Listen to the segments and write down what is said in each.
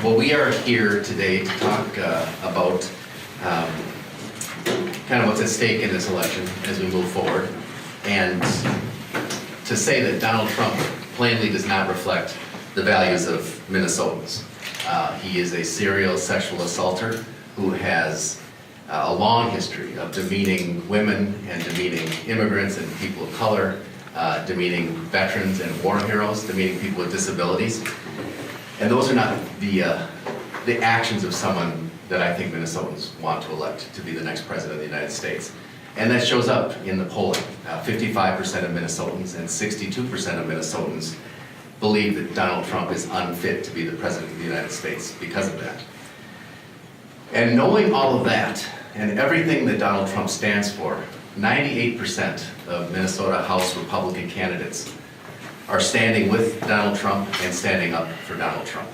Well, we are here today to talk about kind of what's at stake in this election as we move forward, and to say that Donald Trump plainly does not reflect the values of Minnesotans. He is a serial sexual assaulter who has a long history of demeaning women and demeaning immigrants and people of color, demeaning veterans and war heroes, demeaning people with disabilities. And those are not the actions of someone that I think Minnesotans want to elect to be the next president of the United States. And that shows up in the polling. 55% of Minnesotans and 62% of Minnesotans believe that Donald Trump is unfit to be the president of the United States because of that. And knowing all of that and everything that Donald Trump stands for, 98% of Minnesota House Republican candidates are standing with Donald Trump and standing up for Donald Trump.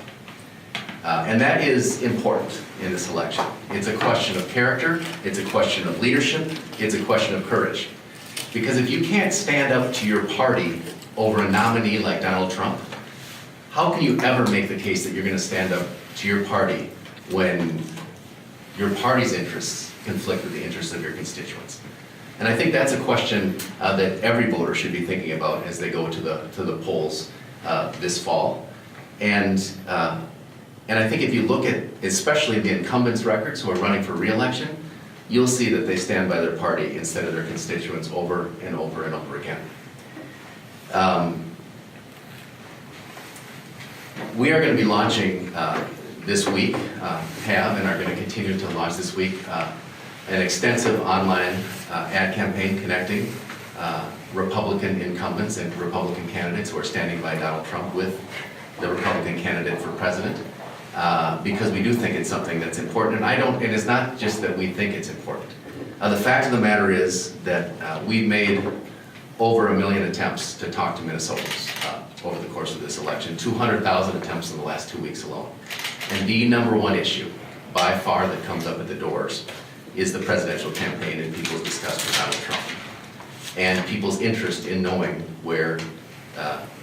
And that is important in this election. It's a question of character, it's a question of leadership, it's a question of courage. Because if you can't stand up to your party over a nominee like Donald Trump, how can you ever make the case that you're going to stand up to your party when your party's interests conflict with the interests of your constituents? And I think that's a question that every voter should be thinking about as they go to the polls this fall. And I think if you look at, especially the incumbents' records who are running for re-election, you'll see that they stand by their party instead of their constituents over and over and over again. We are going to be launching this week, have and are going to continue to launch this week, an extensive online ad campaign connecting Republican incumbents and Republican candidates who are standing by Donald Trump with the Republican candidate for president, because we do think it's something that's important. And it's not just that we think it's important. The fact of the matter is that we've made over 1 million attempts to talk to Minnesotans over the course of this election, 200,000 attempts in the last 2 weeks alone. And the number one issue, by far, that comes up at the doors is the presidential campaign and people's disgust for Donald Trump and people's interest in knowing where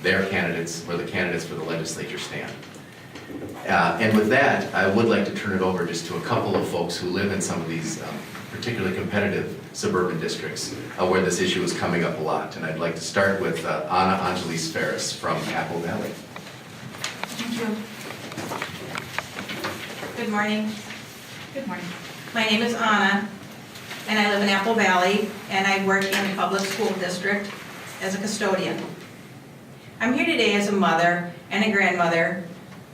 their candidates, where the candidates for the legislature stand. And with that, I would like to turn it over just to a couple of folks who live in some of these particularly competitive suburban districts where this issue is coming up a lot. And I'd like to start with Anna Angelis Ferris from Apple Valley. Thank you. Good morning. Good morning. My name is Anna, and I live in Apple Valley, and I work in the public school district as a custodian. I'm here today as a mother and a grandmother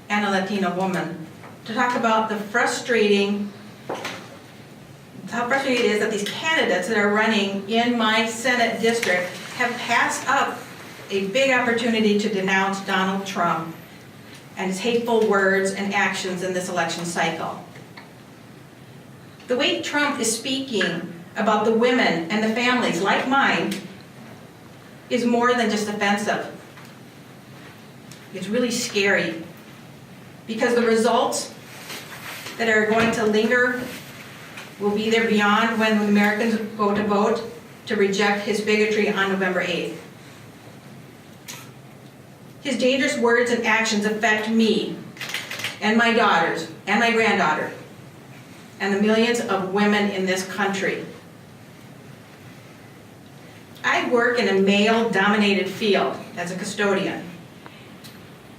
and a Latina woman to talk about how frustrating it is that these candidates that are running in my Senate district have passed up a big opportunity to denounce Donald Trump and his hateful words and actions in this election cycle. The way Trump is speaking about the women and the families like mine is more than just offensive. It's really scary because the results that are going to linger will be there beyond when Americans go to vote to reject his bigotry on November 8th. His dangerous words and actions affect me and my daughters and my granddaughter and the millions of women in this country. I work in a male-dominated field as a custodian,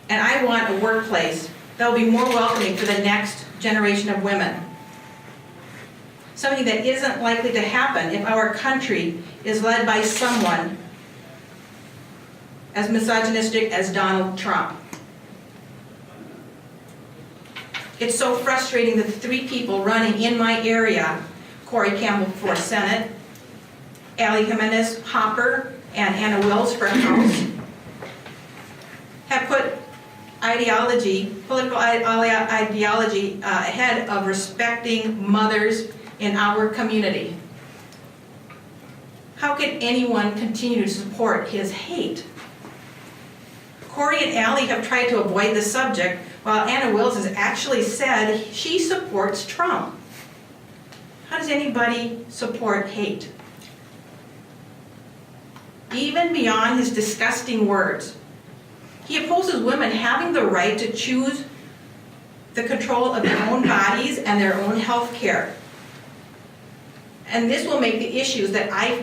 and I want a workplace that will be more welcoming for the next generation of women. Something that isn't likely to happen if our country is led by someone as misogynistic as Donald Trump. It's so frustrating that the 3 people running in my area, Corey Campbell for Senate, Allie Jimenez Hopper, and Anna Wills for House, have put political ideology ahead of respecting mothers in our community. How can anyone continue to support his hate? Corey and Allie have tried to avoid the subject, while Anna Wills has actually said she supports Trump. How does anybody support hate? Even beyond his disgusting words, he opposes women having the right to choose the control of their own bodies and their own health care. And this will make the issues that I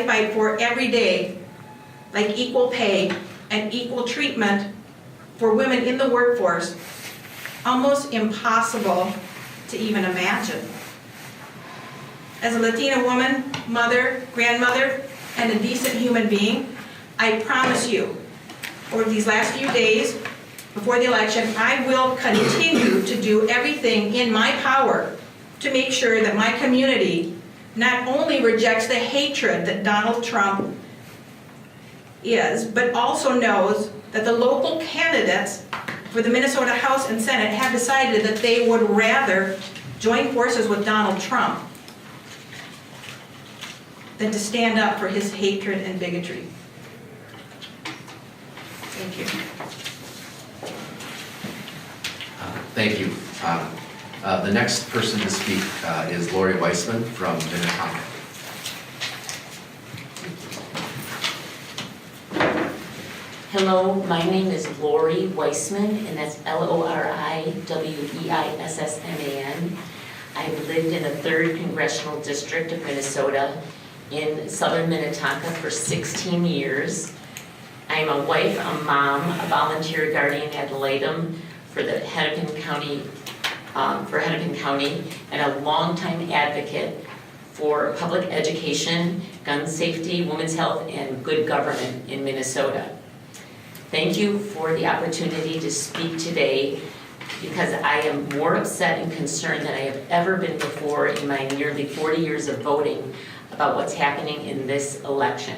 fight for every day, like equal pay and equal treatment for women in the workforce, almost impossible to even imagine. As a Latina woman, mother, grandmother, and a decent human being, I promise you, over these last few days before the election, I will continue to do everything in my power to make sure that my community not only rejects the hatred that Donald Trump is, but also knows that the local candidates for the Minnesota House and Senate have decided that they would rather join forces with Donald Trump than to stand up for his hatred and bigotry. Thank you. Thank you. The next person to speak is Lori Weissman from Minnetonka. Hello, my name is Lori Weissman, and that's Loriweissman. I've lived in the 3rd Congressional District of Minnesota in southern Minnetonka for 16 years. I'm a wife, a mom, a volunteer guardian ad litem for the Hennepin County, and a longtime advocate for public education, gun safety, women's health, and good government in Minnesota. Thank you for the opportunity to speak today, because I am more upset and concerned than I have ever been before in my nearly 40 years of voting about what's happening in this election.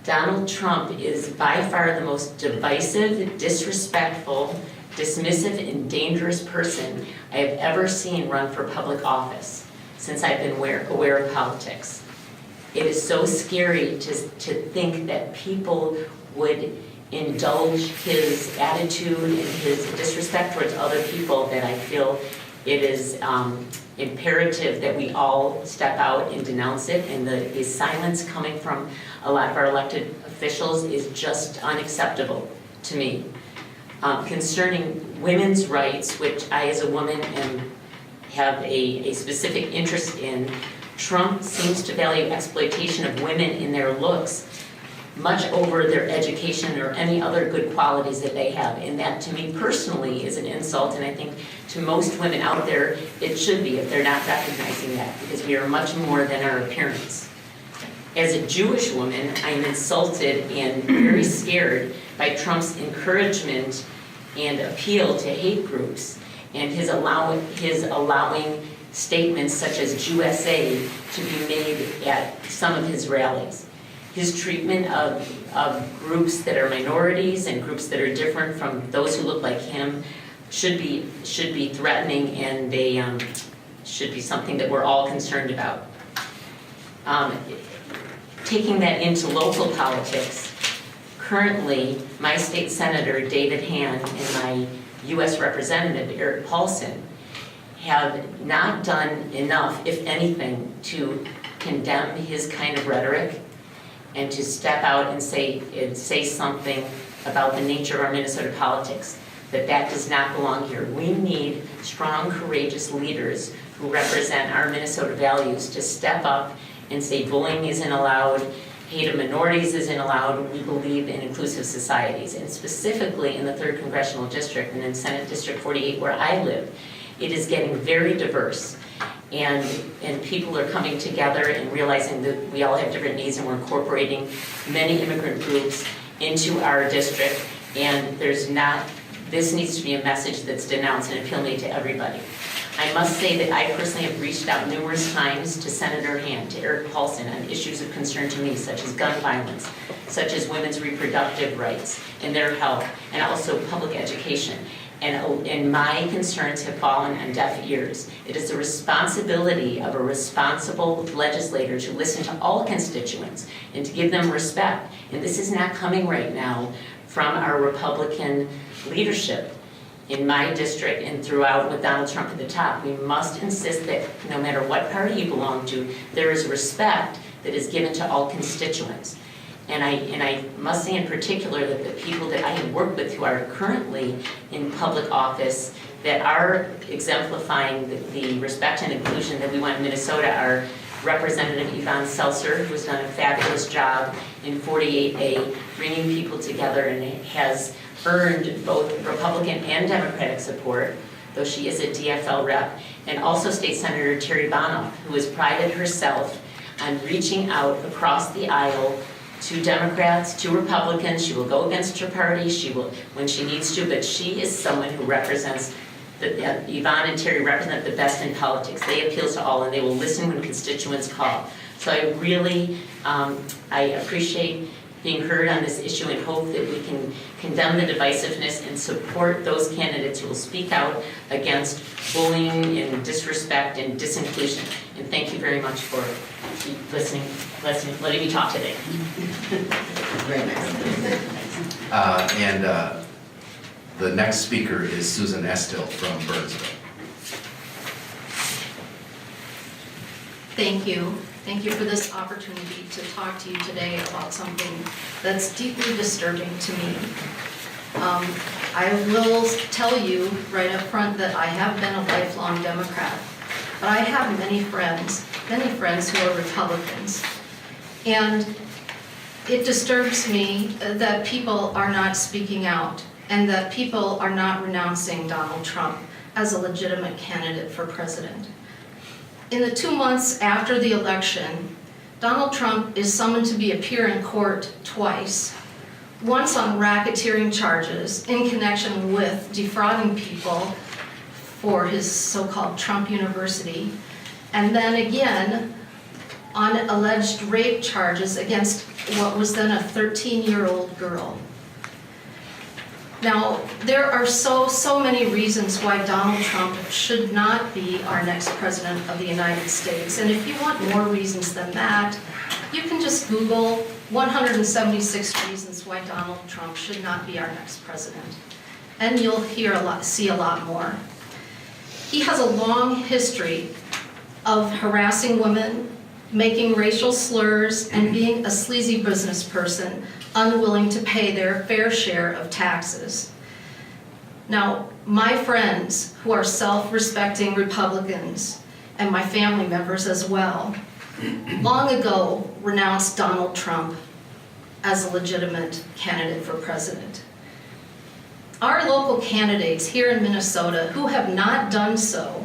Donald Trump is by far the most divisive, disrespectful, dismissive, and dangerous person I have ever seen run for public office since I've been aware of politics. It is so scary to think that people would indulge his attitude and his disrespect towards other people, that I feel it is imperative that we all step out and denounce it, and the silence coming from a lot of our elected officials is just unacceptable to me. Concerning women's rights, which I as a woman have a specific interest in, Trump seems to value exploitation of women in their looks much over their education or any other good qualities that they have. And that, to me personally, is an insult, and I think to most women out there it should be, if they're not recognizing that, because we are much more than our appearance. As a Jewish woman, I am insulted and very scared by Trump's encouragement and appeal to hate groups, and his allowing statements such as Jewessa to be made at some of his rallies. His treatment of groups that are minorities and groups that are different from those who look like him should be threatening, and they should be something that we're all concerned about. Taking that into local politics, currently my state senator David Hand and my U.S. Representative Eric Paulson have not done enough, if anything, to condemn his kind of rhetoric and to step out and say something about the nature of our Minnesota politics, that does not belong here. We need strong, courageous leaders who represent our Minnesota values to step up and say bullying isn't allowed, hate of minorities isn't allowed. We believe in inclusive societies, and specifically in the 3rd Congressional District and in Senate District 48 where I live, it is getting very diverse. And people are coming together and realizing that we all have different needs, and we're incorporating many immigrant groups into our district, and this needs to be a message that's denounced and appeal made to everybody. I must say that I personally have reached out numerous times to Senator Hand, to Eric Paulson, on issues of concern to me, such as gun violence, such as women's reproductive rights and their health, and also public education. And my concerns have fallen on deaf ears. It is the responsibility of a responsible legislator to listen to all constituents and to give them respect. And this is not coming right now from our Republican leadership in my district and throughout with Donald Trump at the top. We must insist that no matter what party you belong to, there is respect that is given to all constituents. And I must say in particular that the people that I have worked with who are currently in public office that are exemplifying the respect and inclusion that we want in Minnesota are Representative Yvonne Seltzer, who's done a fabulous job in 48A, bringing people together and has earned both Republican and Democratic support, though she is a DFL rep, and also State Senator Terry Bonoff, who has prided herself on reaching out across the aisle to Democrats, to Republicans. She will go against her party, she will when she needs to, but she is someone who represents, Yvonne and Terry represent the best in politics. They appeal to all and they will listen when constituents call. So I really, I appreciate being heard on this issue and hope that we can condemn the divisiveness and support those candidates who will speak out against bullying and disrespect and disinclusion. And thank you very much for letting me talk today. Very nice. The next speaker is Susan Estill from Burnsville. Thank you. Thank you for this opportunity to talk to you today about something that's deeply disturbing to me. I will tell you right up front that I have been a lifelong Democrat, but I have many friends who are Republicans. And it disturbs me that people are not speaking out and that people are not renouncing Donald Trump as a legitimate candidate for president. In the 2 months after the election, Donald Trump is summoned to appear in court twice, once on racketeering charges in connection with defrauding people for his so-called Trump University, and then again on alleged rape charges against what was then a 13-year-old girl. Now, there are so many reasons why Donald Trump should not be our next president of the United States. And if you want more reasons than that, you can just Google 176 reasons why Donald Trump should not be our next president. And you'll see a lot more. He has a long history of harassing women, making racial slurs, and being a sleazy business person, unwilling to pay their fair share of taxes. Now, my friends who are self-respecting Republicans, and my family members as well, long ago renounced Donald Trump as a legitimate candidate for president. Our local candidates here in Minnesota who have not done so,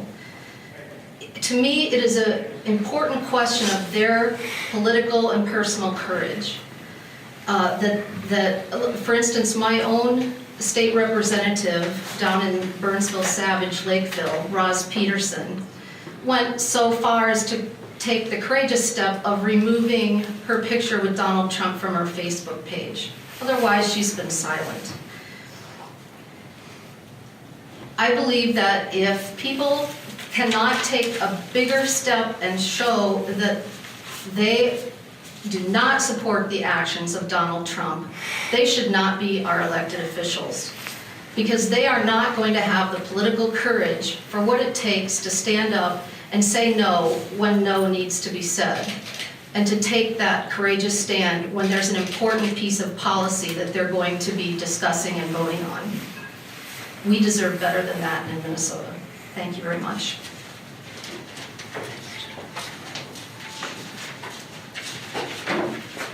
to me it is an important question of their political and personal courage. For instance, my own state representative down in Burnsville, Savage, Lakeville, Roz Peterson, went so far as to take the courageous step of removing her picture with Donald Trump from her Facebook page. Otherwise, she's been silent. I believe that if people cannot take a bigger step and show that they do not support the actions of Donald Trump, they should not be our elected officials, because they are not going to have the political courage for what it takes to stand up and say no when no needs to be said, and to take that courageous stand when there's an important piece of policy that they're going to be discussing and voting on. We deserve better than that in Minnesota. Thank you very much.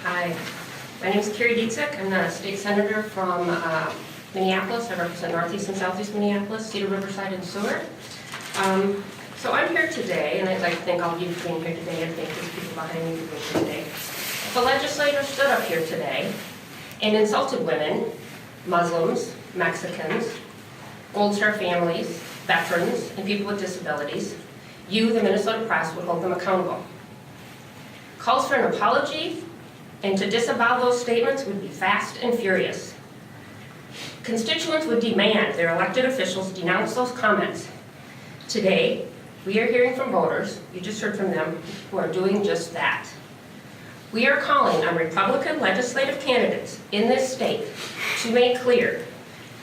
Hi, my name is Carrie Dietzek. I'm the state senator from Minneapolis. I represent Northeast and Southeast Minneapolis, Cedar, Riverside, and Seward. So I'm here today, and I'd like to thank all of you for being here today, and thank these people behind me for being here today. If a legislator stood up here today and insulted women, Muslims, Mexicans, Gold Star families, veterans, and people with disabilities, you, the Minnesota press, would hold them accountable. Calls for an apology and to disavow those statements would be fast and furious. Constituents would demand their elected officials denounce those comments. Today, we are hearing from voters, you just heard from them, who are doing just that. We are calling on Republican legislative candidates in this state to make clear,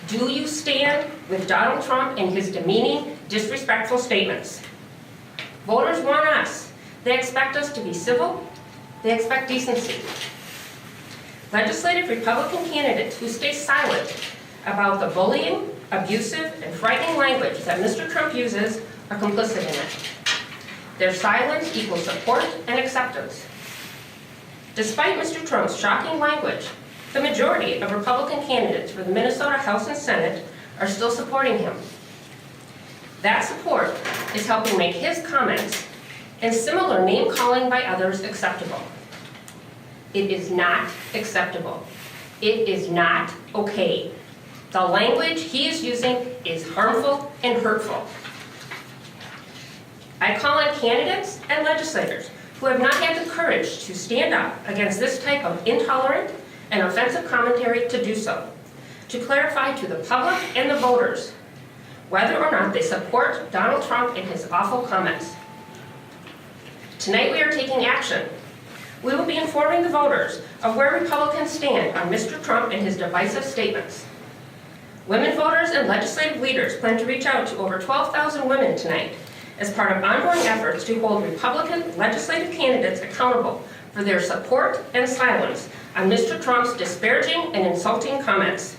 do you stand with Donald Trump and his demeaning, disrespectful statements? Voters want us. They expect us to be civil. They expect decency. Legislative Republican candidates who stay silent about the bullying, abusive, and frightening language that Mr. Trump uses are complicit in it. Their silence equals support and acceptance. Despite Mr. Trump's shocking language, the majority of Republican candidates for the Minnesota House and Senate are still supporting him. That support is helping make his comments and similar name-calling by others acceptable. It is not acceptable. It is not okay. The language he is using is harmful and hurtful. I call on candidates and legislators who have not had the courage to stand up against this type of intolerant and offensive commentary to do so, to clarify to the public and the voters whether or not they support Donald Trump and his awful comments. Tonight we are taking action. We will be informing the voters of where Republicans stand on Mr. Trump and his divisive statements. Women voters and legislative leaders plan to reach out to over 12,000 women tonight as part of ongoing efforts to hold Republican legislative candidates accountable for their support and silence on Mr. Trump's disparaging and insulting comments.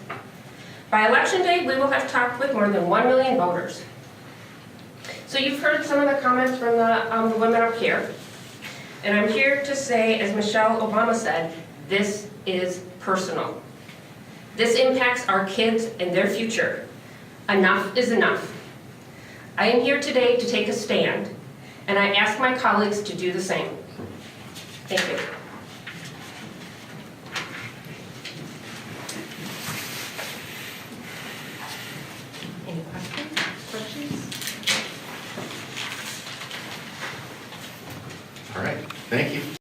By Election Day, we will have talked with more than 1 million voters. So you've heard some of the comments from the women up here. And I'm here to say, as Michelle Obama said, this is personal. This impacts our kids and their future. Enough is enough. I am here today to take a stand, and I ask my colleagues to do the same. Thank you. Any questions? All right, thank you.